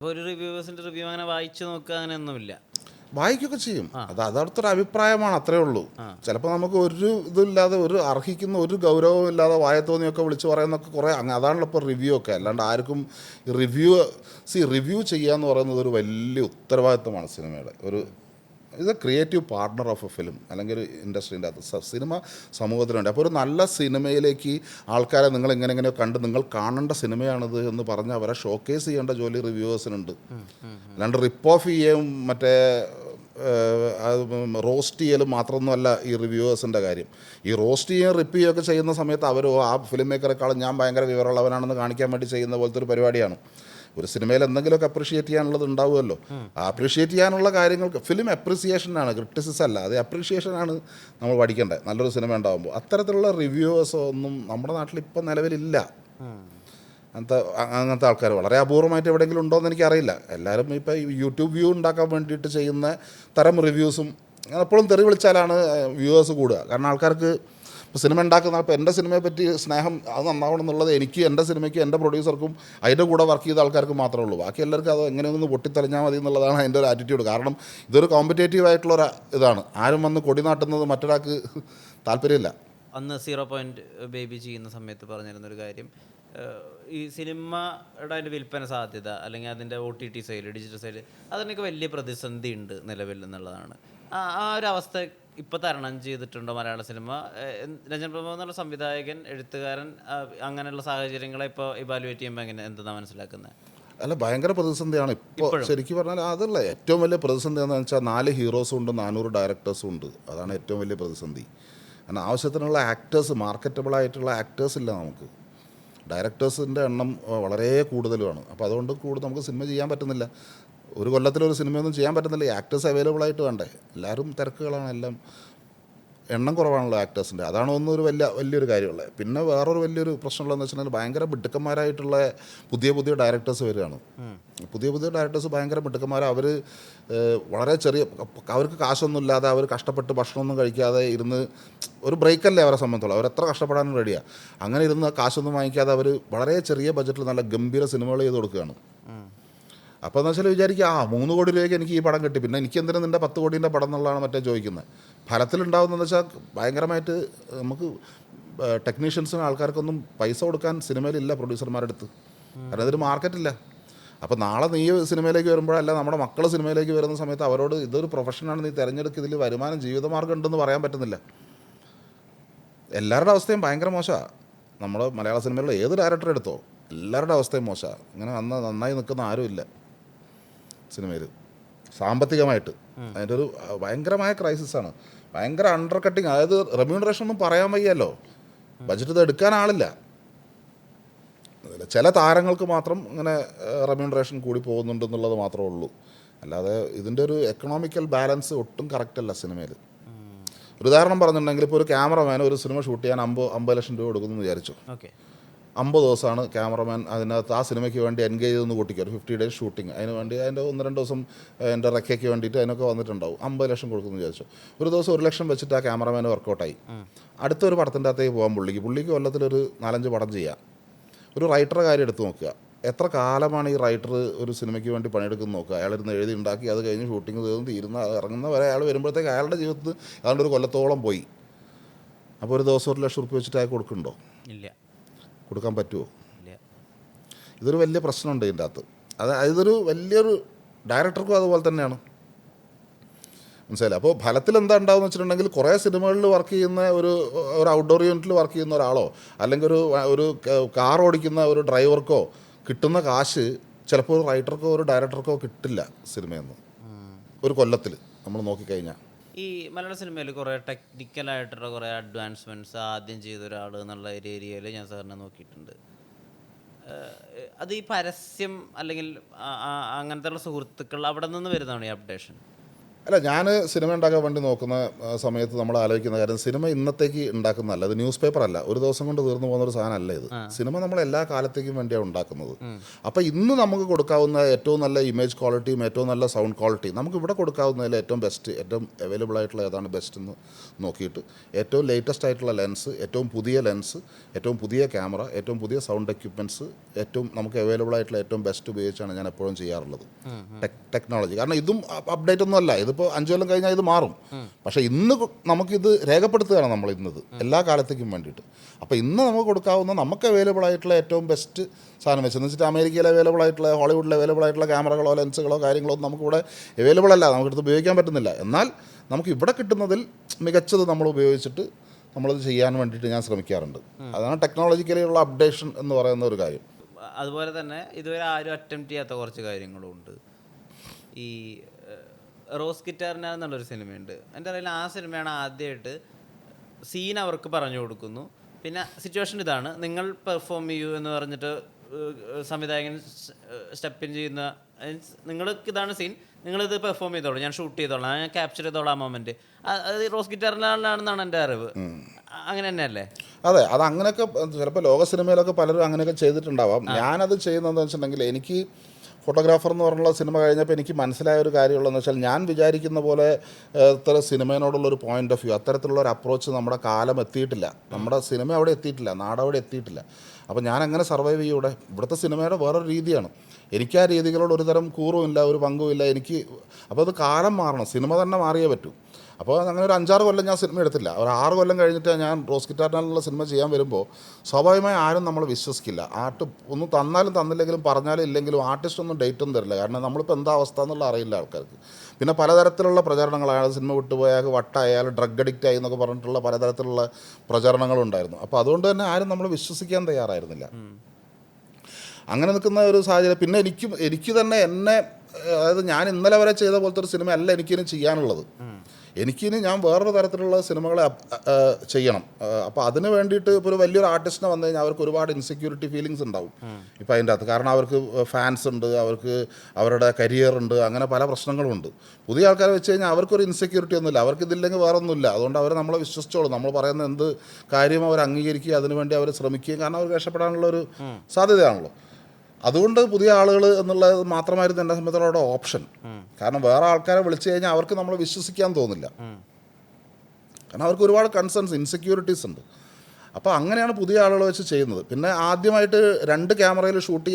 അപ്പോൾ ഒരു റിവ്യൂവേഴ്സിൻ്റെ റിവ്യൂ അങ്ങനെ വായിച്ചു നോക്കുക അങ്ങനെയൊന്നുമില്ല. വായിക്കുകയൊക്കെ ചെയ്യും. അതവിടുത്തെ ഒരു അഭിപ്രായമാണ്, അത്രേ ഉള്ളൂ. ചിലപ്പോൾ നമുക്ക് ഒരു ഇതില്ലാതെ, ഒരു അർഹിക്കുന്ന ഒരു ഗൗരവവും ഇല്ലാതെ വായ തോന്നിയൊക്കെ വിളിച്ച് പറയുന്നൊക്കെ കുറേ അതാണല്ലോ ഇപ്പോൾ റിവ്യൂ ഒക്കെ. അല്ലാണ്ട് ആർക്കും റിവ്യൂ ചെയ്യുക എന്ന് പറയുന്നത് ഒരു വലിയ ഉത്തരവാദിത്വമാണ് സിനിമയുടെ. ഇത് creative partner of A film, അല്ലെങ്കിൽ ഒരു ഇൻഡസ്ട്രീൻ്റെ അകത്ത് സിനിമ സമൂഹത്തിലുണ്ട്. അപ്പോൾ ഒരു നല്ല സിനിമയിലേക്ക് ആൾക്കാരെ നിങ്ങൾ എങ്ങനെയോ കണ്ട് നിങ്ങൾ കാണേണ്ട സിനിമയാണിത് എന്ന് പറഞ്ഞ് അവരെ ഷോക്കേസ് ചെയ്യേണ്ട ജോലി റിവ്യൂവേഴ്സിനുണ്ട്. അല്ലാണ്ട് റിപ്പ് ഓഫ് ചെയ്യുകയും മറ്റേ റോസ്റ്റ് ചെയ്യലും മാത്രമൊന്നുമല്ല ഈ റിവ്യൂവേഴ്സിൻ്റെ കാര്യം. ഈ റോസ്റ്റ് ചെയ്യുകയും റിപ്പ് ചെയ്യുകയൊക്കെ ചെയ്യുന്ന സമയത്ത് അവർ ആ ഫിലിം മേക്കറെക്കാളും ഞാൻ ഭയങ്കര വിവരമുള്ളവനാണെന്ന് കാണിക്കാൻ വേണ്ടി ചെയ്യുന്ന പോലത്തെ ഒരു പരിപാടിയാണ്. ഒരു സിനിമയിൽ എന്തെങ്കിലുമൊക്കെ അപ്രീഷിയേറ്റ് ചെയ്യാനുള്ളത് ഉണ്ടാവുമല്ലോ. ആ അപ്രീഷിയേറ്റ് ചെയ്യാനുള്ള കാര്യങ്ങൾക്ക് ഫിലിം അപ്രീസിയേഷനാണ്, ക്രിറ്റിസിസം അല്ല. അത് അപ്രീഷിയേഷനാണ് നമ്മൾ പഠിക്കേണ്ടത് നല്ലൊരു സിനിമ ഉണ്ടാകുമ്പോൾ. അത്തരത്തിലുള്ള റിവ്യൂവേഴ്സോ ഒന്നും നമ്മുടെ നാട്ടിൽ ഇപ്പം നിലവിലില്ല. അങ്ങനത്തെ ആൾക്കാർ വളരെ അപൂർവമായിട്ട് എവിടെയെങ്കിലും ഉണ്ടോ എന്ന് എനിക്കറിയില്ല. എല്ലാവരും ഇപ്പോൾ യൂട്യൂബ് വ്യൂ ഉണ്ടാക്കാൻ വേണ്ടിയിട്ട് ചെയ്യുന്ന തരം റിവ്യൂസും എപ്പോഴും തെറി വിളിച്ചാലാണ് വ്യൂവേഴ്സ് കൂടുക. കാരണം ആൾക്കാർക്ക് ഇപ്പോൾ സിനിമ ഉണ്ടാക്കുന്ന, ഇപ്പോൾ എൻ്റെ സിനിമയെ പറ്റി സ്നേഹം അത് നന്നാവണം എന്നുള്ളത് എനിക്ക്, എൻ്റെ സിനിമയ്ക്കും എൻ്റെ പ്രൊഡ്യൂസർക്കും അതിൻ്റെ കൂടെ വർക്ക് ചെയ്ത ആൾക്കാർക്ക് മാത്രമേ ഉള്ളൂ. ബാക്കി എല്ലാവർക്കും അത് എങ്ങനെയൊന്ന് പൊട്ടിത്തെളിഞ്ഞാൽ മതി എന്നുള്ളതാണ് അതിൻ്റെ ഒരു ആറ്റിറ്റ്യൂഡ്. കാരണം ഇതൊരു കോമ്പറ്റേറ്റീവ് ആയിട്ടുള്ളൊരു ഇതാണ്. ആരും വന്ന് കൊടി നാട്ടുന്നത് മറ്റൊരാൾക്ക് താല്പര്യമില്ല. അന്ന് 0 ബേബി ചെയ്യുന്ന സമയത്ത് പറഞ്ഞിരുന്നൊരു കാര്യം, ഈ സിനിമയുടെ അതിൻ്റെ വിൽപ്പന സാധ്യത അല്ലെങ്കിൽ അതിൻ്റെ OTT സെയിൽ, ഡിജിറ്റൽ സെയിൽ, അതിനൊക്കെ വലിയ പ്രതിസന്ധി ഉണ്ട് നിലവിൽ എന്നുള്ളതാണ്. ആ ഒരു അവസ്ഥ ഇപ്പോൾ തരണം ചെയ്തിട്ടുണ്ടോ മലയാള സിനിമ? രഞ്ജൻ പ്രഭു എന്നുള്ള സംവിധായകൻ, എഴുത്തുകാരൻ, അങ്ങനെയുള്ള സാഹചര്യങ്ങളെ ഇപ്പോൾ ഇവാലുവേറ്റ് ചെയ്യുമ്പോൾ എന്താണ് മനസ്സിലാക്കുന്നത്? അല്ല, ഭയങ്കര പ്രതിസന്ധിയാണ് ഇപ്പോൾ. ശരിക്കും പറഞ്ഞാൽ അതല്ല ഏറ്റവും വലിയ പ്രതിസന്ധി എന്ന് വെച്ചാൽ 4 ഹീറോസും ഉണ്ട്, 400 ഡയറക്ടേഴ്സും ഉണ്ട്. അതാണ് ഏറ്റവും വലിയ പ്രതിസന്ധി. കാരണം ആവശ്യത്തിനുള്ള ആക്ടേഴ്സ്, മാർക്കറ്റബിളായിട്ടുള്ള ആക്ടേഴ്സ് ഇല്ല നമുക്ക്. ഡയറക്ടേഴ്സിൻ്റെ എണ്ണം വളരെ കൂടുതലുമാണ്. അപ്പോൾ അതുകൊണ്ട് നമുക്ക് സിനിമ ചെയ്യാൻ പറ്റുന്നില്ല. ഒരു കൊല്ലത്തിലൊരു സിനിമയൊന്നും ചെയ്യാൻ പറ്റുന്നില്ല. ഈ ആക്ടേഴ്സ് അവൈലബിൾ ആയിട്ട് വേണ്ടേ? എല്ലാവരും തിരക്കുകളാണ്, എല്ലാം എണ്ണം കുറവാണല്ലോ ആക്ടേഴ്സിൻ്റെ. അതാണ് ഒരു വലിയൊരു കാര്യമുള്ളത്. പിന്നെ വേറൊരു വലിയൊരു പ്രശ്നമുള്ളതെന്ന് വെച്ചിട്ടുണ്ടെങ്കിൽ ഭയങ്കര മിടുക്കന്മാരായിട്ടുള്ള പുതിയ ഡയറക്ടേഴ്സ് വരികയാണ്. പുതിയ ഡയറക്ടേഴ്സ് ഭയങ്കര മിടുക്കന്മാരാണ്. അവർ വളരെ അവർക്ക് കാശൊന്നുമില്ലാതെ, അവർ കഷ്ടപ്പെട്ട് ഭക്ഷണമൊന്നും കഴിക്കാതെ ഇരുന്ന്, ഒരു ബ്രേക്കല്ലേ അവരെ സംബന്ധിച്ചോളം, അവരെത്ര കഷ്ടപ്പെടാനും റെഡിയാണ്. അങ്ങനെ ഇരുന്ന് കാശൊന്നും വാങ്ങിക്കാതെ അവർ വളരെ ചെറിയ ബഡ്ജറ്റിൽ നല്ല ഗംഭീര സിനിമകൾ ചെയ്ത് കൊടുക്കുകയാണ്. അപ്പോൾ എന്ന് വെച്ചാൽ വിചാരിക്കുക, 3 കോടി രൂപയ്ക്ക് എനിക്ക് ഈ പടം കിട്ടി, പിന്നെ എനിക്ക് എന്തിനും നിൻ്റെ 10 കോടീൻ്റെ പടം എന്നുള്ളതാണ് മറ്റേ ചോദിക്കുന്നത്. ഫലത്തിലുണ്ടാകുന്നതെന്ന് വെച്ചാൽ ഭയങ്കരമായിട്ട് നമുക്ക് ടെക്നീഷ്യൻസിനും ആൾക്കാർക്കൊന്നും പൈസ കൊടുക്കാൻ സിനിമയിലില്ല പ്രൊഡ്യൂസർമാരുടെ അടുത്ത്. കാരണം അതൊരു മാർക്കറ്റില്ല. അപ്പോൾ നാളെ നീ സിനിമയിലേക്ക് വരുമ്പോഴല്ല, നമ്മുടെ മക്കൾ സിനിമയിലേക്ക് വരുന്ന സമയത്ത് അവരോട് ഇതൊരു പ്രൊഫഷനാണ്, നീ തിരഞ്ഞെടുക്കുക, ഇതിൽ വരുമാനം, ജീവിതമാർഗ്ഗം ഉണ്ടെന്ന് പറയാൻ പറ്റുന്നില്ല. എല്ലാവരുടെ അവസ്ഥയും ഭയങ്കര മോശമാണ്. നമ്മുടെ മലയാള സിനിമയിലുള്ള ഏത് ഡയറക്ടറെ എടുത്തോ എല്ലാവരുടെ അവസ്ഥയും മോശമാണ്. ഇങ്ങനെ നന്നായി നിൽക്കുന്ന ആരുമില്ല സിനിമയിൽ സാമ്പത്തികമായിട്ട്. അതിൻ്റെ ഒരു ഭയങ്കരമായ ക്രൈസിസാണ്, ഭയങ്കര അണ്ടർ കട്ടിങ്. അതായത് റെമ്യൂണറേഷൻ ഒന്നും പറയാൻ വയ്യല്ലോ, ബഡ്ജറ്റ് ഇത് എടുക്കാൻ ആളില്ല. ചില താരങ്ങൾക്ക് മാത്രം ഇങ്ങനെ റെമ്യൂണറേഷൻ കൂടി പോകുന്നുണ്ടെന്നുള്ളത് മാത്രമേ ഉള്ളൂ. അല്ലാതെ ഇതിൻ്റെ ഒരു എക്കണോമിക്കൽ ബാലൻസ് ഒട്ടും കറക്റ്റല്ല സിനിമയിൽ. ഒരു ഉദാഹരണം പറഞ്ഞിട്ടുണ്ടെങ്കിൽ, ഇപ്പോൾ ഒരു ക്യാമറമാൻ ഒരു സിനിമ ഷൂട്ട് ചെയ്യാൻ 50 ലക്ഷം രൂപ കൊടുക്കുമെന്ന് വിചാരിച്ചു. 50 ദിവസമാണ് ക്യാമറമാൻ അതിനകത്ത് ആ സിനിമയ്ക്ക് വേണ്ടി എൻഗേജ് ചെയ്തൊന്ന് കൂട്ടിക്കുക. ഒരു 50 ഡേയ്സ് ഷൂട്ടിങ്, അതിന് വേണ്ടി അതിൻ്റെ 1-2 ദിവസം എൻ്റെ റെക്കയ്ക്ക് വേണ്ടിയിട്ട് അതിനൊക്കെ വന്നിട്ടുണ്ടാവും. 50 ലക്ഷം കൊടുക്കുമെന്ന് വിചാരിച്ചു. ഒരു ദിവസം 1 ലക്ഷം വെച്ചിട്ട് ആ ക്യാമറമാൻ വർക്കൗട്ടായി. അടുത്തൊരു പടത്തിൻ്റെ അകത്തേക്ക് പോകാൻ പുള്ളിക്ക് കൊല്ലത്തിലൊരു 4-5 പടം ചെയ്യാം. ഒരു റൈറ്ററുടെ കാര്യം എടുത്ത് നോക്കുക, എത്ര കാലമാണ് ഈ റൈറ്റർ ഒരു സിനിമയ്ക്ക് വേണ്ടി പണിയെടുക്കുന്നത് നോക്കുക. അയാളിരുന്ന് എഴുതി ഉണ്ടാക്കി, അത് കഴിഞ്ഞ് ഷൂട്ടിങ് തീരുന്ന ഇറങ്ങുന്ന വരെ അയാൾ വരുമ്പോഴത്തേക്ക് അയാളുടെ ജീവിതത്തിൽ അതുകൊണ്ട് ഒരു കൊല്ലത്തോളം പോയി. അപ്പോൾ ഒരു ദിവസം 1 ലക്ഷം റുപ്യ വെച്ചിട്ട് അയാൾ കൊടുക്കുന്നുണ്ടോ? ഇല്ല. കൊടുക്കാൻ പറ്റുമോ? ഇതൊരു വലിയ പ്രശ്നമുണ്ട് ഇതിൻ്റെ അകത്ത്. ഇതൊരു വലിയൊരു ഡയറക്ടർക്കും അതുപോലെ തന്നെയാണ്, മനസ്സിലായില്ല. അപ്പോൾ ഫലത്തിൽ എന്താ ഉണ്ടാവുമെന്ന് വെച്ചിട്ടുണ്ടെങ്കിൽ, കുറേ സിനിമകളിൽ വർക്ക് ചെയ്യുന്ന ഒരു ഔട്ട്ഡോർ യൂണിറ്റിൽ വർക്ക് ചെയ്യുന്ന ഒരാളോ അല്ലെങ്കിൽ ഒരു കാർ ഓടിക്കുന്ന ഒരു ഡ്രൈവർക്കോ കിട്ടുന്ന കാശ് ചിലപ്പോൾ ഒരു റൈറ്റർക്കോ ഒരു ഡയറക്ടർക്കോ കിട്ടില്ല സിനിമയെന്ന് ഒരു കൊല്ലത്തിൽ നമ്മൾ നോക്കിക്കഴിഞ്ഞാൽ. ഈ മലയാള സിനിമയിൽ കുറേ ടെക്നിക്കലായിട്ടുള്ള കുറേ അഡ്വാൻസ്മെൻറ്റ്സ് ആദ്യം ചെയ്ത ഒരാൾ എന്നുള്ള ഒരു ഏരിയയിൽ ഞാൻ സാറിനെ നോക്കിയിട്ടുണ്ട്. അത് ഈ പരസ്യം അല്ലെങ്കിൽ അങ്ങനത്തെ ഉള്ള സുഹൃത്തുക്കൾ അവിടെ നിന്ന് വരുന്നതാണ് ഈ അപ്ഡേഷൻ. അല്ല, ഞാൻ സിനിമ ഉണ്ടാക്കാൻ വേണ്ടി നോക്കുന്ന സമയത്ത് നമ്മൾ ആലോചിക്കുന്ന കാര്യം, സിനിമ ഇന്നത്തേക്ക് ഉണ്ടാക്കുന്നതല്ല, അത് ന്യൂസ് പേപ്പർ അല്ല, ഒരു ദിവസം കൊണ്ട് തീർന്നു പോകുന്ന ഒരു സാധനമല്ല ഇത്. സിനിമ നമ്മൾ എല്ലാ കാലത്തേക്കും വേണ്ടിയാണ് ഉണ്ടാക്കുന്നത്. അപ്പോൾ ഇന്ന് നമുക്ക് കൊടുക്കാവുന്ന ഏറ്റവും നല്ല ഇമേജ് ക്വാളിറ്റിയും ഏറ്റവും നല്ല സൗണ്ട് ക്വാളിറ്റിയും നമുക്ക് ഇവിടെ കൊടുക്കാവുന്നതിൽ ഏറ്റവും ബെസ്റ്റ്, ഏറ്റവും അവൈലബിൾ ആയിട്ടുള്ള ഏതാണ് ബെസ്റ്റ് എന്ന് നോക്കിയിട്ട് ഏറ്റവും ലേറ്റസ്റ്റ് ആയിട്ടുള്ള ലെൻസ്, ഏറ്റവും പുതിയ ലെൻസ്, ഏറ്റവും പുതിയ ക്യാമറ, ഏറ്റവും പുതിയ സൗണ്ട് എക്യുപ്മെൻറ്റ്സ്, ഏറ്റവും നമുക്ക് അവൈലബിൾ ആയിട്ടുള്ള ഏറ്റവും ബെസ്റ്റ് ഉപയോഗിച്ചാണ് ഞാൻ എപ്പോഴും ചെയ്യാറുള്ളത്. ടെക്നോളജി, കാരണം ഇതും അപ്ഡേറ്റ് ഒന്നും അല്ല, ഇതിപ്പോൾ 5 കൊല്ലം കഴിഞ്ഞാൽ ഇത് മാറും. പക്ഷേ ഇന്ന് നമുക്കിത് രേഖപ്പെടുത്തുകയാണ് നമ്മൾ ഇന്നത് എല്ലാ കാലത്തേക്കും വേണ്ടിയിട്ട്. അപ്പോൾ ഇന്ന് നമുക്ക് കൊടുക്കാവുന്ന നമുക്ക് അവൈലബിൾ ആയിട്ടുള്ള ഏറ്റവും ബെസ്റ്റ് സാധനം വെച്ചെന്ന് വെച്ചിട്ട് അമേരിക്കയിൽ അവൈലബിൾ ആയിട്ടുള്ള, ഹോളിവുഡിൽ അവൈലബിൾ ആയിട്ടുള്ള ക്യാമറകളോ ലെൻസുകളോ കാര്യങ്ങളോ ഒന്നും നമുക്കിവിടെ അവൈലബിൾ അല്ല, നമുക്കിടത്ത് ഉപയോഗിക്കാൻ പറ്റുന്നില്ല. എന്നാൽ നമുക്ക് ഇവിടെ കിട്ടുന്നതിൽ മികച്ചത് നമ്മൾ ഉപയോഗിച്ചിട്ട് നമ്മളത് ചെയ്യാൻ വേണ്ടിയിട്ട് ഞാൻ ശ്രമിക്കാറുണ്ട്. അതാണ് ടെക്നോളജിക്കലിയുള്ള അപ്ഡേഷൻ എന്ന് പറയുന്ന ഒരു കാര്യം. അതുപോലെ തന്നെ ഇതുവരെ ആരും അറ്റംപ്റ്റ് ചെയ്യാത്ത കുറച്ച് കാര്യങ്ങളും ഉണ്ട്. ഈ റോസ് ഗിറ്റാറിന എന്നുള്ളൊരു സിനിമയുണ്ട്, എൻ്റെ അറിയില്ല, ആ സിനിമയാണ് ആദ്യമായിട്ട് സീൻ അവർക്ക് പറഞ്ഞു കൊടുക്കുന്നു, പിന്നെ സിറ്റുവേഷൻ ഇതാണ്, നിങ്ങൾ പെർഫോം ചെയ്യൂ എന്ന് പറഞ്ഞിട്ട് സംവിധായകൻ സ്റ്റെപ്പിൻ ചെയ്യുന്ന, നിങ്ങൾക്ക് ഇതാണ് സീൻ, നിങ്ങളിത് പെർഫോം ചെയ്തോളൂ, ഞാൻ ഷൂട്ട് ചെയ്തോളാം, ഞാൻ ക്യാപ്ചർ ചെയ്തോളാം ആ മൊമെൻറ്റ്. അത് റോസ് ഗിറ്റാറിനാണെന്നാണ് എൻ്റെ അറിവ്. അങ്ങനെ തന്നെയല്ലേ? അതെ, അത് അങ്ങനെയൊക്കെ ചിലപ്പോൾ ലോക സിനിമയിലൊക്കെ പലരും അങ്ങനെയൊക്കെ ചെയ്തിട്ടുണ്ടാവാം. ഞാനത് ചെയ്യുന്നതെന്ന് വെച്ചിട്ടുണ്ടെങ്കിൽ, എനിക്ക് ഫോട്ടോഗ്രാഫർ എന്ന് പറഞ്ഞുള്ള സിനിമ കഴിഞ്ഞപ്പോൾ എനിക്ക് മനസ്സിലായ ഒരു കാര്യമുള്ളതെന്ന് വെച്ചാൽ, ഞാൻ വിചാരിക്കുന്ന പോലെ ഇത്തരം സിനിമയോടുള്ളൊരു പോയിൻ്റ് ഓഫ് വ്യൂ, അത്തരത്തിലുള്ള ഒരു അപ്രോച്ച് നമ്മുടെ കാലം എത്തിയിട്ടില്ല, നമ്മുടെ സിനിമ അവിടെ എത്തിയിട്ടില്ല, നാടവിടെ എത്തിയിട്ടില്ല. അപ്പോൾ ഞാൻ എങ്ങനെ സർവൈവ് ചെയ്യും ഇവിടെ? ഇവിടുത്തെ സിനിമയുടെ വേറൊരു രീതിയാണ്. എനിക്ക് ആ രീതികളോട് ഒരു തരം കൂറുമില്ല, ഒരു പങ്കുമില്ല എനിക്ക്. അപ്പോൾ അത് കാലം മാറണം, സിനിമ തന്നെ മാറിയേ പറ്റൂ. അപ്പോൾ അങ്ങനെ ഒരു 5-6 കൊല്ലം ഞാൻ സിനിമ എടുത്തില്ല. ഒരു 6 കൊല്ലം കഴിഞ്ഞിട്ട് ഞാൻ റോസ് ഗിറ്റാറിനുള്ള സിനിമ ചെയ്യാൻ വരുമ്പോൾ സ്വാഭാവികമായി ആരും നമ്മൾ വിശ്വസിക്കില്ല. ഒന്നും തന്നാലും തന്നില്ലെങ്കിലും പറഞ്ഞാലും ഇല്ലെങ്കിലും ആർട്ടിസ്റ്റ് ഒന്നും ഡേറ്റ് ഒന്നും തരില്ല. കാരണം നമ്മളിപ്പോൾ എന്താ അവസ്ഥ എന്നുള്ള അറിയില്ല ആൾക്കാർക്ക്. പിന്നെ പലതരത്തിലുള്ള പ്രചരണങ്ങളാണ്, സിനിമ വിട്ടുപോയാൽ വട്ടായാൽ ഡ്രഗ് അഡിക്റ്റ് ആയി എന്നൊക്കെ പറഞ്ഞിട്ടുള്ള പലതരത്തിലുള്ള പ്രചരണങ്ങളുണ്ടായിരുന്നു. അപ്പോൾ അതുകൊണ്ട് തന്നെ ആരും നമ്മൾ വിശ്വസിക്കാൻ തയ്യാറായിരുന്നില്ല. അങ്ങനെ നിൽക്കുന്ന ഒരു സാഹചര്യം. പിന്നെ എനിക്ക് തന്നെ അതായത് ഞാൻ ഇന്നലെ വരെ ചെയ്ത പോലത്തെ ഒരു സിനിമ അല്ല എനിക്കിനി ചെയ്യാനുള്ളത്. എനിക്കിനി ഞാൻ വേറൊരു തരത്തിലുള്ള സിനിമകളെ ചെയ്യണം. അപ്പോൾ അതിന് വേണ്ടിയിട്ട് ഇപ്പോൾ ഒരു വലിയൊരു ആർട്ടിസ്റ്റിനെ വന്നു കഴിഞ്ഞാൽ അവർക്ക് ഒരുപാട് ഇൻസെക്യൂരിറ്റി ഫീലിങ്സ് ഉണ്ടാവും ഇപ്പോൾ അതിൻ്റെ അകത്ത്. കാരണം അവർക്ക് ഫാൻസ് ഉണ്ട്, അവർക്ക് അവരുടെ കരിയർ ഉണ്ട്, അങ്ങനെ പല പ്രശ്നങ്ങളുമുണ്ട്. പുതിയ ആൾക്കാരെ വെച്ച് കഴിഞ്ഞാൽ അവർക്കൊരു ഇൻസെക്യൂരിറ്റി ഒന്നുമില്ല, അവർക്ക് ഇതില്ലെങ്കിൽ വേറെ ഒന്നുമില്ല. അതുകൊണ്ട് അവർ നമ്മളെ വിശ്വസിച്ചോളും, നമ്മൾ പറയുന്ന എന്ത് കാര്യം അവർ അംഗീകരിക്കുക, അതിനുവേണ്ടി അവർ ശ്രമിക്കുകയും, കാരണം അവർക്ക് രക്ഷപ്പെടാനുള്ളൊരു സാധ്യതയാണല്ലോ. അതുകൊണ്ട് പുതിയ ആളുകൾ എന്നുള്ളത് മാത്രമായിരുന്നു എൻ്റെ സംബന്ധിച്ചുള്ള ഓപ്ഷൻ. കാരണം വേറെ ആൾക്കാരെ വിളിച്ചു കഴിഞ്ഞാൽ അവർക്ക് നമ്മളെ വിശ്വസിക്കാൻ തോന്നില്ല, കാരണം അവർക്ക് ഒരുപാട് കൺസേൺസ്, ഇൻസെക്യൂരിറ്റീസ് ഉണ്ട്. അപ്പോൾ അങ്ങനെയാണ് പുതിയ ആളുകൾ വെച്ച് ചെയ്യുന്നത്. പിന്നെ ആദ്യമായിട്ട് 2 ക്യാമറയിൽ ഷൂട്ട്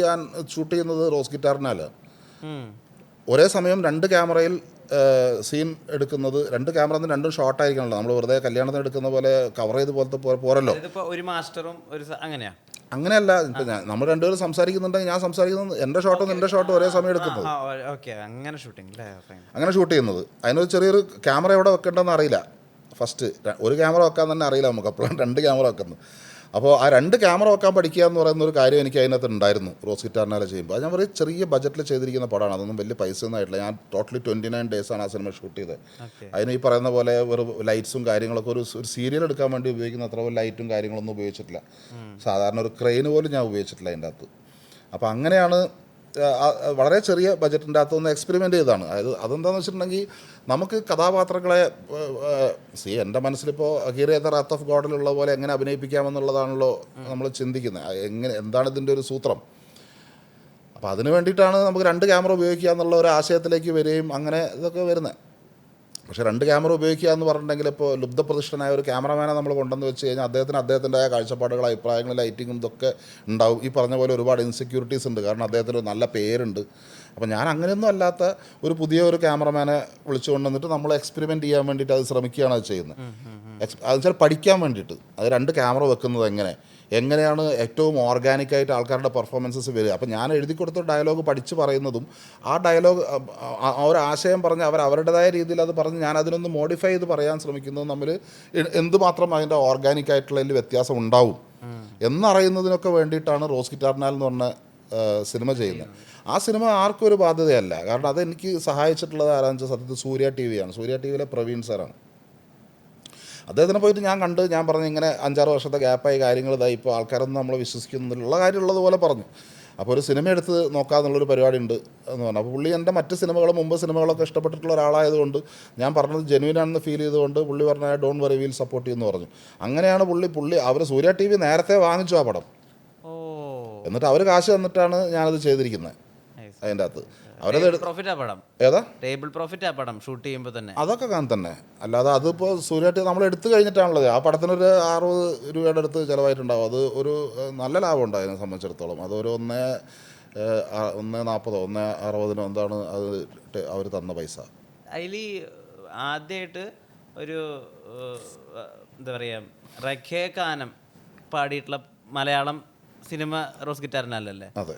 ചെയ്യുന്നത് റോസ് ഗിറ്റാറിനാലാണ്. ഒരേ സമയം 2 ക്യാമറയിൽ സീൻ എടുക്കുന്നത്, 2 ക്യാമറ രണ്ടും ഷോർട്ടായിരിക്കണല്ലോ. നമ്മൾ വെറുതെ കല്യാണത്തിന് എടുക്കുന്ന പോലെ കവർ ചെയ്ത് പോലത്തെ പോരല്ലോ. ഒരു മാസ്റ്ററും അങ്ങനെയാണ്. അങ്ങനെയല്ല, ഇപ്പം നമ്മൾ രണ്ടുപേരും സംസാരിക്കുന്നുണ്ടെങ്കിൽ ഞാൻ സംസാരിക്കുന്നത് എൻ്റെ ഷോട്ടും നിൻ്റെ ഷോട്ടും ഒരേ സമയം എടുക്കുന്നത്, അങ്ങനെ ഷൂട്ട് ചെയ്യുന്നത്. അതിനൊരു ചെറിയൊരു ക്യാമറ എവിടെ വെക്കേണ്ടതെന്ന് അറിയില്ല. ഫസ്റ്റ് ഒരു ക്യാമറ വെക്കാൻ തന്നെ അറിയില്ല നമുക്ക്, അപ്പോഴാണ് 2 ക്യാമറ വെക്കുന്നത്. അപ്പോൾ ആ 2 ക്യാമറ വെക്കാൻ പഠിക്കുക എന്ന് പറയുന്ന ഒരു കാര്യം എനിക്ക് അതിനകത്ത് ഉണ്ടായിരുന്നു റോസ് ഗിറ്റാറിനാലെ ചെയ്യുമ്പോൾ. അത് ഞാൻ പറയും ചെറിയ ബജറ്റിൽ ചെയ്തിരിക്കുന്ന പടമാണ്, അതൊന്നും വലിയ പൈസ ഒന്നും ആയിട്ടില്ല. ഞാൻ ടോട്ടലി 29 ഡേയ്സാണ് ആ സിനിമ ഷൂട്ട് ചെയ്തത്. അതിന് ഈ പറയുന്ന പോലെ ഒരു ലൈറ്റ്സും കാര്യങ്ങളൊക്കെ ഒരു സീരിയൽ എടുക്കാൻ വേണ്ടി ഉപയോഗിക്കുന്ന അത്ര ലൈറ്റും കാര്യങ്ങളൊന്നും ഉപയോഗിച്ചിട്ടില്ല. സാധാരണ ഒരു ക്രെയിൻ പോലും ഞാൻ ഉപയോഗിച്ചിട്ടില്ല അതിൻ്റെ അകത്ത്. അപ്പോൾ അങ്ങനെയാണ് വളരെ ചെറിയ ബജറ്റിൻ്റെ അകത്തൊന്ന് എക്സ്പെരിമെൻ്റ് ചെയ്തതാണ്. അതെന്താണെന്ന് വെച്ചിട്ടുണ്ടെങ്കിൽ, നമുക്ക് കഥാപാത്രങ്ങളെ എൻ്റെ മനസ്സിലിപ്പോൾ അഗീർ ദ റാത്ത് ഓഫ് ഗോഡിലുള്ള പോലെ എങ്ങനെ അഭിനയിപ്പിക്കാമെന്നുള്ളതാണല്ലോ നമ്മൾ ചിന്തിക്കുന്നത്. എന്താണ് ഇതിൻ്റെ ഒരു സൂത്രം? അപ്പോൾ അതിന് വേണ്ടിയിട്ടാണ് നമുക്ക് 2 ക്യാമറ ഉപയോഗിക്കുക എന്നുള്ള ഒരു ആശയത്തിലേക്ക് വരികയും അങ്ങനെ ഇതൊക്കെ വരുന്നത്. പക്ഷേ 2 ക്യാമറ ഉപയോഗിക്കുക എന്ന് പറഞ്ഞിട്ടുണ്ടെങ്കിൽ, ഇപ്പോൾ ലുബ്ധപ്രതിഷ്ഠനായ ഒരു ക്യാമറമാനെ നമ്മൾ കൊണ്ടുവന്ന് വെച്ച് കഴിഞ്ഞാൽ അദ്ദേഹത്തിൻ്റെതായ കാഴ്ചപ്പാടുകൾ, അഭിപ്രായങ്ങൾ, ലൈറ്റിങ്ങും ഇതൊക്കെ ഉണ്ടാവും. ഈ പറഞ്ഞ പോലെ ഒരുപാട് ഇൻസെക്യൂരിറ്റീസ് ഉണ്ട്, കാരണം അദ്ദേഹത്തിന് ഒരു നല്ല പേരുണ്ട്. അപ്പോൾ ഞാൻ അങ്ങനെയൊന്നും അല്ലാത്ത ഒരു പുതിയ ക്യാമറമാനെ വിളിച്ചു കൊണ്ടുവന്നിട്ട് നമ്മൾ എക്സ്പെരിമെൻറ്റ് ചെയ്യാൻ വേണ്ടിയിട്ട് അത് ശ്രമിക്കുകയാണ് അത് ചെയ്യുന്നത്. അത് വെച്ചാൽ പഠിക്കാൻ വേണ്ടിയിട്ട് അത് 2 ക്യാമറ വെക്കുന്നത് എങ്ങനെയാണ് ഏറ്റവും ഓർഗാനിക്കായിട്ട് ആൾക്കാരുടെ പെർഫോമൻസസ് വരിക. അപ്പോൾ ഞാൻ എഴുതി കൊടുത്ത ഡയലോഗ് പഠിച്ച് പറയുന്നതും ആ ഡയലോഗ് ആ ഒരു ആശയം പറഞ്ഞ് അവരുടേതായ രീതിയിൽ അത് പറഞ്ഞ് ഞാൻ അതിനൊന്ന് മോഡിഫൈ ചെയ്ത് പറയാൻ ശ്രമിക്കുന്നതും തമ്മിൽ എന്തുമാത്രം അതിൻ്റെ ഓർഗാനിക്കായിട്ടുള്ളതിൽ വ്യത്യാസം ഉണ്ടാവും എന്നറിയുന്നതിനൊക്കെ വേണ്ടിയിട്ടാണ് റോസ് ഗിറ്റാറിനാൽ എന്ന് പറഞ്ഞ സിനിമ ചെയ്യുന്നത്. ആ സിനിമ ആർക്കും ഒരു ബാധ്യതയല്ല, കാരണം അതെനിക്ക് സഹായിച്ചിട്ടുള്ളത് ആരാണെന്ന് വെച്ചാൽ സത്യത്തിൽ സൂര്യ ടി വിയാണ്. സൂര്യ ടി വിയിലെ പ്രവീൺ സാറാണ്. അദ്ദേഹത്തിനെ പോയിട്ട് ഞാൻ പറഞ്ഞു ഇങ്ങനെ 5-6 വർഷത്തെ ഗ്യാപ്പായി കാര്യങ്ങൾ ഇതായി, ഇപ്പോൾ ആൾക്കാരൊന്നും നമ്മളെ വിശ്വസിക്കുന്നില്ല, കാര്യമുള്ളതുപോലെ പറഞ്ഞു. അപ്പോൾ ഒരു സിനിമ എടുത്ത് നോക്കാമെന്നുള്ളൊരു പരിപാടി ഉണ്ട് എന്ന് പറഞ്ഞു. അപ്പോൾ പുള്ളി എൻ്റെ മറ്റ് സിനിമകളും മുമ്പ് സിനിമകളൊക്കെ ഇഷ്ടപ്പെട്ടിട്ടുള്ള ഒരാളായതുകൊണ്ട് ഞാൻ പറഞ്ഞത് ജെന്യൂൻ ആണെന്ന് ഫീൽ ചെയ്തുകൊണ്ട് പുള്ളി പറഞ്ഞ ഡോണ്ട് വറി വിൽ സപ്പോർട്ട് ചെയ്യുമെന്ന് പറഞ്ഞു. അങ്ങനെയാണ് പുള്ളി അവർ സൂര്യ TV നേരത്തെ വാങ്ങിച്ചു ആ പടം. എന്നിട്ട് അവർ കാശ് തന്നിട്ടാണ് ഞാനത് ചെയ്തിരിക്കുന്നത്. അതിൻ്റെ അകത്ത് അവരത് ഏതാ ടേബിൾ പ്രോഫിറ്റ് ആ പടം ഷൂട്ട് ചെയ്യുമ്പോൾ തന്നെ അതൊക്കെ കാണാൻ തന്നെ. അല്ലാതെ അതിപ്പോൾ സൂര്യ TV നമ്മൾ എടുത്തു കഴിഞ്ഞിട്ടാണുള്ളത്. ആ പടത്തിനൊരു 60 രൂപയുടെ അടുത്ത് ചിലവായിട്ടുണ്ടാവും. അത് ഒരു നല്ല ലാഭം ഉണ്ട് അതിനെ സംബന്ധിച്ചിടത്തോളം. അതൊരു 1.40 1.60 എന്താണ് അത് അവർ തന്ന പൈസ. അതിൽ ആദ്യമായിട്ട് ഒരു എന്താ പറയുക റഖേ കാനം പാടിയിട്ടുള്ള മലയാളം സിനിമ റോസ് ഗിറ്റാറിനല്ലേ? അതെ,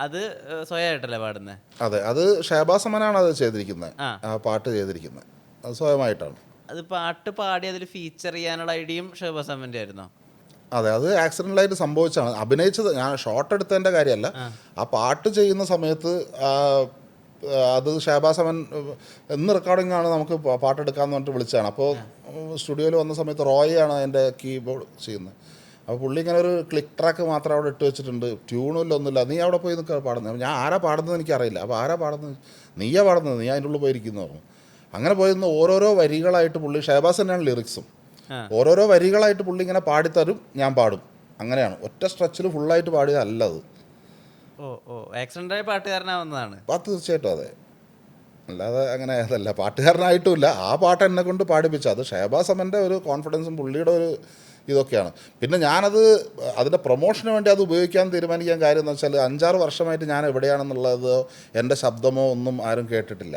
അത് സ്വയമായിട്ടല്ലേ പാടുന്നത്? അതെ, അത് ഷഹബാസ് അമനാണ് അത് ചെയ്തിരിക്കുന്നത്. ആ പാട്ട് ചെയ്തിരിക്കുന്നത് അത് സ്വയമായിട്ടാണ്. അത് പാട്ട് പാടി അതിൽ ഫീച്ചർ ചെയ്യാനുള്ള ഐഡിയയും ഷഹബാസ് അമൻ്റെ ആയിരുന്നോ? അതെ, അത് ആക്സിഡൻ്റലായിട്ട് സംഭവിച്ചാണ്. അഭിനയിച്ചത് ഞാൻ ഷോട്ട് എടുത്തതിൻ്റെ കാര്യമല്ല. ആ പാട്ട് ചെയ്യുന്ന സമയത്ത് അത് ഷഹബാസ് അമൻ എന്ന് റെക്കോർഡിംഗ് ആണ് നമുക്ക് പാട്ടെടുക്കാമെന്ന് പറഞ്ഞിട്ട് വിളിച്ചതാണ്. അപ്പോൾ സ്റ്റുഡിയോയിൽ വന്ന സമയത്ത് റോയാണ് അതിൻ്റെ കീബോർഡ് ചെയ്യുന്നത്. അപ്പോൾ പുള്ളി ഇങ്ങനെ ഒരു ക്ലിക്ക് ട്രാക്ക് മാത്രം അവിടെ ഇട്ട് വെച്ചിട്ടുണ്ട്. ട്യൂണില്ല ഒന്നുമില്ല. നീ അവിടെ പോയി നിൽക്കുക പാടുന്നത്. ഞാൻ ആരാ പാടുന്നത് എനിക്കറിയില്ല. അപ്പോൾ ആരാ പാടുന്നത്? നീയാ പാടുന്നത്, നീ അതിൻ്റെ ഉള്ളിൽ പോയിരിക്കുന്നു പറഞ്ഞു. അങ്ങനെ പോയിരുന്ന ഓരോരോ വരികളായിട്ട് പുള്ളി ഷഹബാസ് തന്നെയാണ് ലിറിക്സും. ഓരോരോ വരികളായിട്ട് പുള്ളി ഇങ്ങനെ പാടിത്തരും, ഞാൻ പാടും. അങ്ങനെയാണ് ഒറ്റ സ്ട്രെച്ചിൽ ഫുള്ളായിട്ട് പാടിയതല്ല അത്. ആക്സിഡൻ്റായ പാട്ടുകാരനാവുന്നതാണ്. തീർച്ചയായിട്ടും അതെ. അല്ലാതെ അങ്ങനെ അതല്ല, പാട്ടുകാരനായിട്ടുമില്ല. ആ പാട്ട് എന്നെ കൊണ്ട് പാടിപ്പിച്ച അത് ഷഹബാസ് അമൻ്റെ ഒരു കോൺഫിഡൻസും പുള്ളിയുടെ ഒരു ഇതൊക്കെയാണ്. പിന്നെ ഞാനത് അതിൻ്റെ പ്രൊമോഷന് വേണ്ടി അത് ഉപയോഗിക്കാൻ തീരുമാനിക്കാൻ കാര്യം എന്ന് വെച്ചാൽ 5-6 വർഷമായിട്ട് ഞാൻ എവിടെയാണെന്നുള്ളത് എൻ്റെ ശബ്ദമോ ഒന്നും ആരും കേട്ടിട്ടില്ല.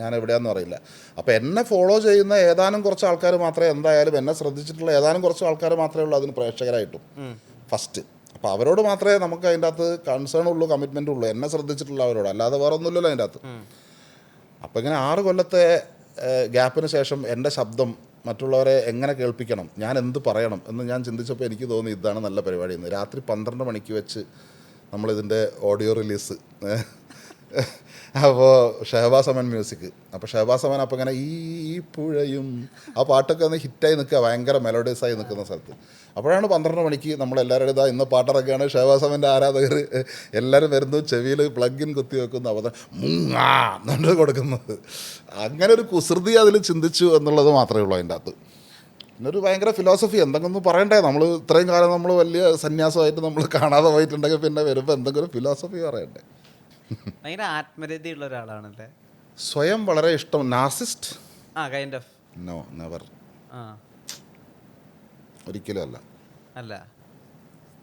ഞാൻ എവിടെയാണെന്ന് അറിയില്ല. അപ്പോൾ എന്നെ ഫോളോ ചെയ്യുന്ന ഏതാനും കുറച്ച് ആൾക്കാർ മാത്രമേ, എന്തായാലും എന്നെ ശ്രദ്ധിച്ചിട്ടുള്ള ഏതാനും കുറച്ച് ആൾക്കാർ മാത്രമേ ഉള്ളൂ അതിന് പ്രേക്ഷകരായിട്ടും ഫസ്റ്റ്. അപ്പോൾ അവരോട് മാത്രമേ നമുക്ക് അതിൻ്റെ അകത്ത് കൺസേൺ ഉള്ളൂ, കമ്മിറ്റ്മെൻ്റ് ഉള്ളൂ, എന്നെ ശ്രദ്ധിച്ചിട്ടുള്ള അവരോട്. അല്ലാതെ വേറെ ഒന്നുമില്ലല്ലോ അതിൻ്റെ അകത്ത്. അപ്പോൾ ഇങ്ങനെ 6 കൊല്ലത്തെ ഗ്യാപ്പിന് ശേഷം എൻ്റെ ശബ്ദം മറ്റുള്ളവരെ എങ്ങനെ കേൾപ്പിക്കണം, ഞാൻ എന്ത് പറയണം എന്ന് ഞാൻ ചിന്തിച്ചപ്പോൾ എനിക്ക് തോന്നി ഇതാണ് നല്ല പരിപാടി എന്ന്. രാത്രി 12 മണിക്ക് വെച്ച് നമ്മളിതിൻ്റെ ഓഡിയോ റിലീസ്. അപ്പോൾ ഷഹബാസ് അമൻ മ്യൂസിക്. അപ്പോൾ ഷഹബാസ് അമൻ അപ്പോൾ ഇങ്ങനെ ഈ പുഴയും ആ പാട്ടൊക്കെ ഒന്ന് ഹിറ്റായി നിൽക്കുക, ഭയങ്കര മെലോഡിയസായി നിൽക്കുന്ന സ്ഥലത്ത്. അപ്പോഴാണ് 12 മണിക്ക് നമ്മളെല്ലാവരും ഇതാ ഇന്ന് പാട്ടിറക്കുകയാണ്, ഷഹബാസ് അമൻ്റെ ആരാധകർ എല്ലാവരും വരുന്നു, ചെവിയിൽ പ്ലഗ് ഇൻ കുത്തി വെക്കുന്നു, അപ്പോൾ മുങ്ങാ എന്നുകൊണ്ട് കൊടുക്കുന്നത്. അങ്ങനെ ഒരു കുസൃതി അതിൽ ചിന്തിച്ചു എന്നുള്ളത് മാത്രമേ ഉള്ളൂ അതിൻ്റെ അകത്ത്. പിന്നെ ഒരു ഭയങ്കര ഫിലോസഫി എന്തെങ്കിലും പറയണ്ടേ. നമ്മൾ ഇത്രയും കാലം നമ്മൾ വലിയ സന്യാസമായിട്ട് നമ്മൾ കാണാതെ പോയിട്ടുണ്ടെങ്കിൽ പിന്നെ വരുമ്പോൾ എന്തെങ്കിലും ഫിലോസഫി പറയണ്ടേ. ഭയങ്കര ആത്മരതിയുള്ള ഒരാളാണല്ലേ? സ്വയം വളരെ ഇഷ്ടം. Narcissist? Kind of. No, never. ഒരിക്കലും അല്ല. അല്ല,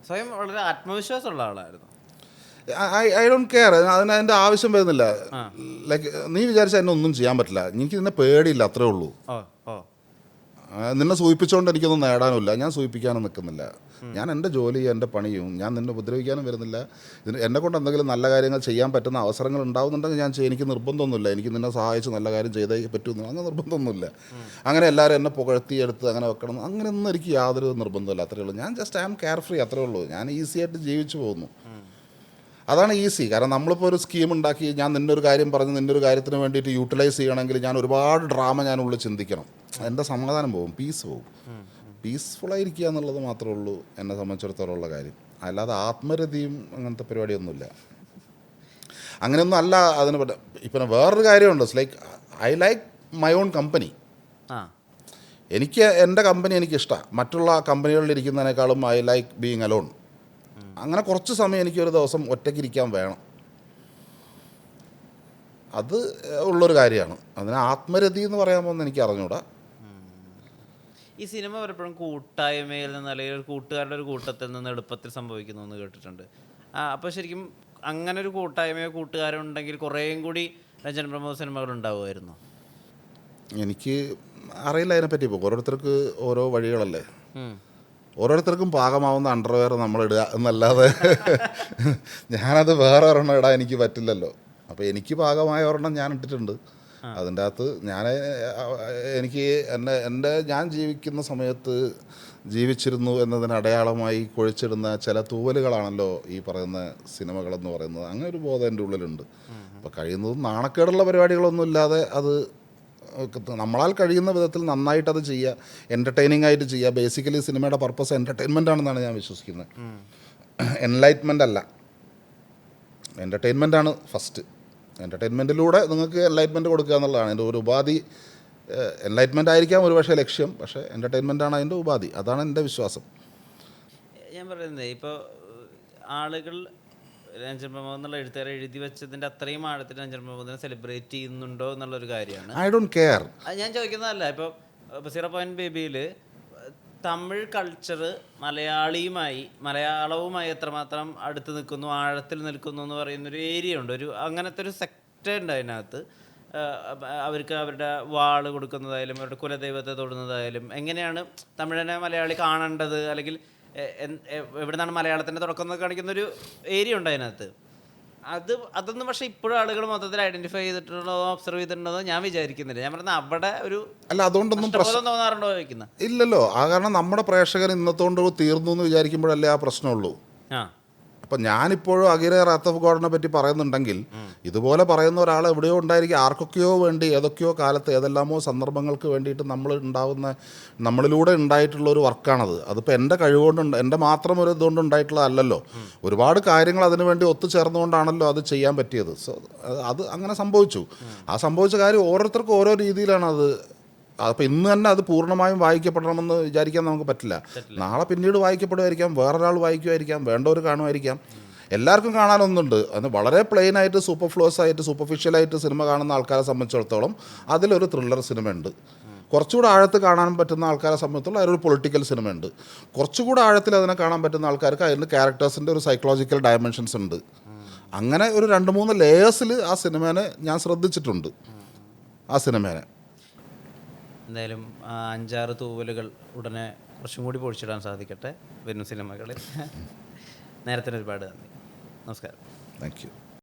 സ്വയം വളരെ ആത്മവിശ്വാസമുള്ള ആളായിരുന്നു. I don't care. അതിൻ്റെ ആവശ്യം വരുന്നില്ല. ലൈക്ക് നീ വിചാരിച്ചാൽ എന്നെ ഒന്നും ചെയ്യാൻ പറ്റില്ല. എനിക്ക് നിന്നെ പേടിയില്ല, അത്രേ ഉള്ളൂ. നിന്നെ സൂചിപ്പിച്ചുകൊണ്ട് എനിക്കൊന്നും നേടാനുമില്ല, ഞാൻ സൂചിപ്പിക്കാനും നിൽക്കുന്നില്ല. ഞാൻ എൻ്റെ ജോലി, എൻ്റെ പണിയും, ഞാൻ നിന്നെ ഉപദ്രവിക്കാനും വരുന്നില്ല. എന്നെ കൊണ്ട് എന്തെങ്കിലും നല്ല കാര്യങ്ങൾ ചെയ്യാൻ പറ്റുന്ന അവസരങ്ങൾ ഉണ്ടാവുന്നുണ്ടെങ്കിൽ ഞാൻ എനിക്ക് നിർബന്ധമൊന്നുമില്ല. എനിക്ക് നിന്നെ സഹായിച്ച് നല്ല കാര്യം ചെയ്തേ പറ്റുമെന്ന് അങ്ങനെ നിർബന്ധമൊന്നുമില്ല. അങ്ങനെ എല്ലാവരും എന്നെ പുകഴ്ത്തിയെടുത്ത് അങ്ങനെ വെക്കണം അങ്ങനെയൊന്നും എനിക്ക് യാതൊരു നിർബന്ധമില്ല. അത്രയേ ഉള്ളൂ. ഞാൻ just I am carefree, അത്രേ ഉള്ളൂ. ഞാൻ ഈസി ആയിട്ട് ജീവിച്ചു പോകുന്നു. അതാണ് ഈസി. കാരണം നമ്മളിപ്പോൾ ഒരു സ്കീം ഉണ്ടാക്കി ഞാൻ നിന്നൊരു കാര്യം പറഞ്ഞ് നിന്നൊരു കാര്യത്തിന് വേണ്ടിയിട്ട് യൂട്ടിലൈസ് ചെയ്യണമെങ്കിൽ ഞാൻ ഒരുപാട് ഡ്രാമ ഞാനുള്ളിൽ ചിന്തിക്കണം. എൻ്റെ സമാധാനം പോകും, പീസ് പോകും. പീസ്ഫുള്ളായിരിക്കുക എന്നുള്ളത് മാത്രമേ ഉള്ളൂ എന്നെ സംബന്ധിച്ചിടത്തോളം ഉള്ള കാര്യം. അല്ലാതെ ആത്മരതിയും അങ്ങനത്തെ പരിപാടിയൊന്നുമില്ല. അങ്ങനെയൊന്നും അല്ല അതിന്. ഇപ്പം വേറൊരു കാര്യമുണ്ട്. Like I like my own company. എനിക്ക് എൻ്റെ കമ്പനി എനിക്കിഷ്ടമാണ്. മറ്റുള്ള കമ്പനികളിൽ ഇരിക്കുന്നതിനേക്കാളും ഐ ലൈക്ക് ബീങ് അലോൺ. അങ്ങനെ കുറച്ച് സമയം എനിക്കൊരു ദിവസം ഒറ്റയ്ക്കിരിക്കാൻ വേണം. അത് ഉള്ളൊരു കാര്യമാണ്. അതിന് ആത്മരതി എന്ന് പറയാൻ പോകുന്നത് എനിക്ക് അറിഞ്ഞൂടാ. ഈ സിനിമ പലപ്പോഴും കൂട്ടായ്മയിൽ നിന്ന് അല്ലെങ്കിൽ ഒരു കൂട്ടുകാരുടെ ഒരു കൂട്ടത്തിൽ നിന്ന് എളുപ്പത്തിൽ സംഭവിക്കുന്നു എന്ന് കേട്ടിട്ടുണ്ട്. അപ്പോൾ ശരിക്കും അങ്ങനെ ഒരു കൂട്ടായ്മയോ കൂട്ടുകാരോ ഉണ്ടെങ്കിൽ കുറേയും കൂടി രഞ്ജൻ പ്രമോദ് സിനിമകൾ ഉണ്ടാവുമായിരുന്നു. എനിക്ക് അറിയില്ല അതിനെപ്പറ്റി. ഇപ്പോൾ ഓരോരുത്തർക്ക് ഓരോ വഴികളല്ലേ. ഓരോരുത്തർക്കും പാകമാവുന്ന അണ്ടർവെയർ നമ്മളിടുക എന്നല്ലാതെ ഞാനത് വേറെ ഒരെണ്ണം ഇടാൻ എനിക്ക് പറ്റില്ലല്ലോ. അപ്പോൾ എനിക്ക് പാകമായ ഒരെണ്ണം ഞാൻ ഇട്ടിട്ടുണ്ട്. അതിൻ്റെ അകത്ത് എനിക്ക് ഞാൻ ജീവിക്കുന്ന സമയത്ത് ജീവിച്ചിരുന്നു എന്നതിന് അടയാളമായി കുഴിച്ചിടുന്ന ചില തൂവലുകളാണല്ലോ ഈ പറയുന്ന സിനിമകളെന്ന് പറയുന്നത്. അങ്ങനെ ഒരു ബോധം എൻ്റെ ഉള്ളിലുണ്ട്. അപ്പോൾ കഴിയുന്നതും നാണക്കേടുള്ള പരിപാടികളൊന്നും ഇല്ലാതെ അത് നമ്മളാൽ കഴിയുന്ന വിധത്തിൽ നന്നായിട്ടത് ചെയ്യുക, എൻ്റർടൈനിങ് ആയിട്ട് ചെയ്യുക. ബേസിക്കലി സിനിമയുടെ പർപ്പസ് എൻ്റർടൈൻമെൻ്റ് ആണെന്നാണ് ഞാൻ വിശ്വസിക്കുന്നത്, എൻലൈറ്റ്മെൻ്റ് അല്ല. എൻ്റർടൈൻമെൻറ്റാണ് ഫസ്റ്റ്. എൻ്റർടൈൻമെൻറ്റിലൂടെ നിങ്ങൾക്ക് എൻലൈറ്റ്മെൻറ്റ് കൊടുക്കുക എന്നുള്ളതാണ് എൻ്റെ ഒരു ഉപാധി. എൻലൈറ്റ്മെൻ്റ് ആയിരിക്കാം ഒരു പക്ഷേ ലക്ഷ്യം, പക്ഷേ എൻ്റർടൈൻമെൻറ്റാണ് അതിൻ്റെ ഉപാധി. അതാണ് എൻ്റെ വിശ്വാസം. ഞാൻ പറയുന്നത് ഇപ്പോൾ ആളുകൾ രഞ്ജൻ പ്രമോദ് എന്നുള്ള എഴുത്തുകാരെ എഴുതി വെച്ചതിൻ്റെ അത്രയും ആഴത്തിൽ രഞ്ജൻ പ്രമോദിനെ സെലിബ്രേറ്റ് ചെയ്യുന്നുണ്ടോ എന്നുള്ളൊരു കാര്യമാണ്. I don't care. അത് ഞാൻ ചോദിക്കുന്നതല്ല. ഇപ്പോൾ 0 ബേബിയിൽ തമിഴ് കൾച്ചർ മലയാളവുമായി എത്രമാത്രം അടുത്ത് നിൽക്കുന്നു, ആഴത്തിൽ നിൽക്കുന്നു എന്ന് പറയുന്നൊരു ഏരിയ ഉണ്ട്. അങ്ങനത്തെ ഒരു സെക്ടർ ഉണ്ട് അതിനകത്ത്. അവർക്ക് അവരുടെ വാള് കൊടുക്കുന്നതായാലും അവരുടെ കുലദൈവത്തെ തൊടുന്നതായാലും എങ്ങനെയാണ് തമിഴിനെ മലയാളി കാണേണ്ടത്, അല്ലെങ്കിൽ എവിടെ നിന്നാണ് മലയാളത്തിൻ്റെ തുടക്കം എന്നൊക്കെ കാണിക്കുന്നൊരു ഏരിയ ഉണ്ട് അതിനകത്ത്. അതൊന്നും പക്ഷേ ഇപ്പോഴും ആളുകൾ മൊത്തത്തിൽ ഐഡന്റിഫൈ ചെയ്തിട്ടുണ്ടോ, ഒബ്സർവ് ചെയ്തിട്ടുണ്ടോ ഞാൻ വിചാരിക്കുന്നില്ല. ഞാൻ പറഞ്ഞത് അവിടെ ഒരു അല്ല അതുകൊണ്ടൊന്നും പ്രശ്നം തോന്നാറുണ്ടോ ചോദിക്കുന്ന ഇല്ലല്ലോ. ആ കാരണം നമ്മുടെ പ്രേക്ഷകർ ഇന്നത്തോണ്ട് തീർന്നു എന്ന് വിചാരിക്കുമ്പോഴല്ലേ ആ പ്രശ്നമുള്ളൂ. അപ്പം ഞാനിപ്പോഴും അഗിര റാത്ത് ഓഫ് ഗോഡിനെ പറ്റി പറയുന്നുണ്ടെങ്കിൽ ഇതുപോലെ പറയുന്ന ഒരാൾ എവിടെയോ ഉണ്ടായിരിക്കും. ആർക്കൊക്കെയോ വേണ്ടി ഏതൊക്കെയോ കാലത്ത് ഏതെല്ലാമോ സന്ദർഭങ്ങൾക്ക് വേണ്ടിയിട്ട് നമ്മളിലൂടെ ഉണ്ടായിട്ടുള്ള ഒരു വർക്കാണത്. അതിപ്പോൾ എൻ്റെ കഴിവുകൊണ്ട് എൻ്റെ മാത്രം ഒരു ഇതുകൊണ്ട് ഉണ്ടായിട്ടുള്ളതല്ലല്ലോ. ഒരുപാട് കാര്യങ്ങൾ അതിനു വേണ്ടി ഒത്തുചേർന്നുകൊണ്ടാണല്ലോ അത് ചെയ്യാൻ പറ്റിയത്. സോ അത് അങ്ങനെ സംഭവിച്ചു. ആ സംഭവിച്ച കാര്യം ഓരോരുത്തർക്കും ഓരോ രീതിയിലാണ് അത്. അപ്പോൾ ഇന്ന് തന്നെ അത് പൂർണ്ണമായും വായിക്കപ്പെടണമെന്ന് വിചാരിക്കാൻ നമുക്ക് പറ്റില്ല. നാളെ പിന്നീട് വായിക്കപ്പെടുമായിരിക്കാം, വേറൊരാൾ വായിക്കുമായിരിക്കാം, വേണ്ടവർ കാണുമായിരിക്കാം. എല്ലാവർക്കും കാണാനൊന്നുണ്ട്. അത് വളരെ പ്ലെയിനായിട്ട് സൂപ്പർഫിഷ്യലായിട്ട് സിനിമ കാണുന്ന ആൾക്കാരെ സംബന്ധിച്ചിടത്തോളം അതിലൊരു ത്രില്ലർ സിനിമയുണ്ട്. കുറച്ചുകൂടെ ആഴത്ത് കാണാൻ പറ്റുന്ന ആൾക്കാരെ സംബന്ധിച്ചിടത്തോളം അതിലൊരു പൊളിറ്റിക്കൽ സിനിമയുണ്ട്. കുറച്ചുകൂടെ ആഴത്തിൽ അതിനെ കാണാൻ പറ്റുന്ന ആൾക്കാർക്ക് അതിൻ്റെ ക്യാരക്ടേഴ്സിൻ്റെ ഒരു സൈക്കോളജിക്കൽ ഡയമെൻഷൻസ് ഉണ്ട്. അങ്ങനെ ഒരു 2-3 ലേയേഴ്സിൽ ആ സിനിമേനെ ഞാൻ ശ്രദ്ധിച്ചിട്ടുണ്ട്. ആ സിനിമേനെ എന്തായാലും 5-6 തൂവലുകൾ ഉടനെ കുറച്ചും കൂടി പൊഴിച്ചിടാൻ സാധിക്കട്ടെ വരും സിനിമകളിൽ. നേരത്തിന് ഒരുപാട് നന്ദി. നമസ്കാരം. Thank you.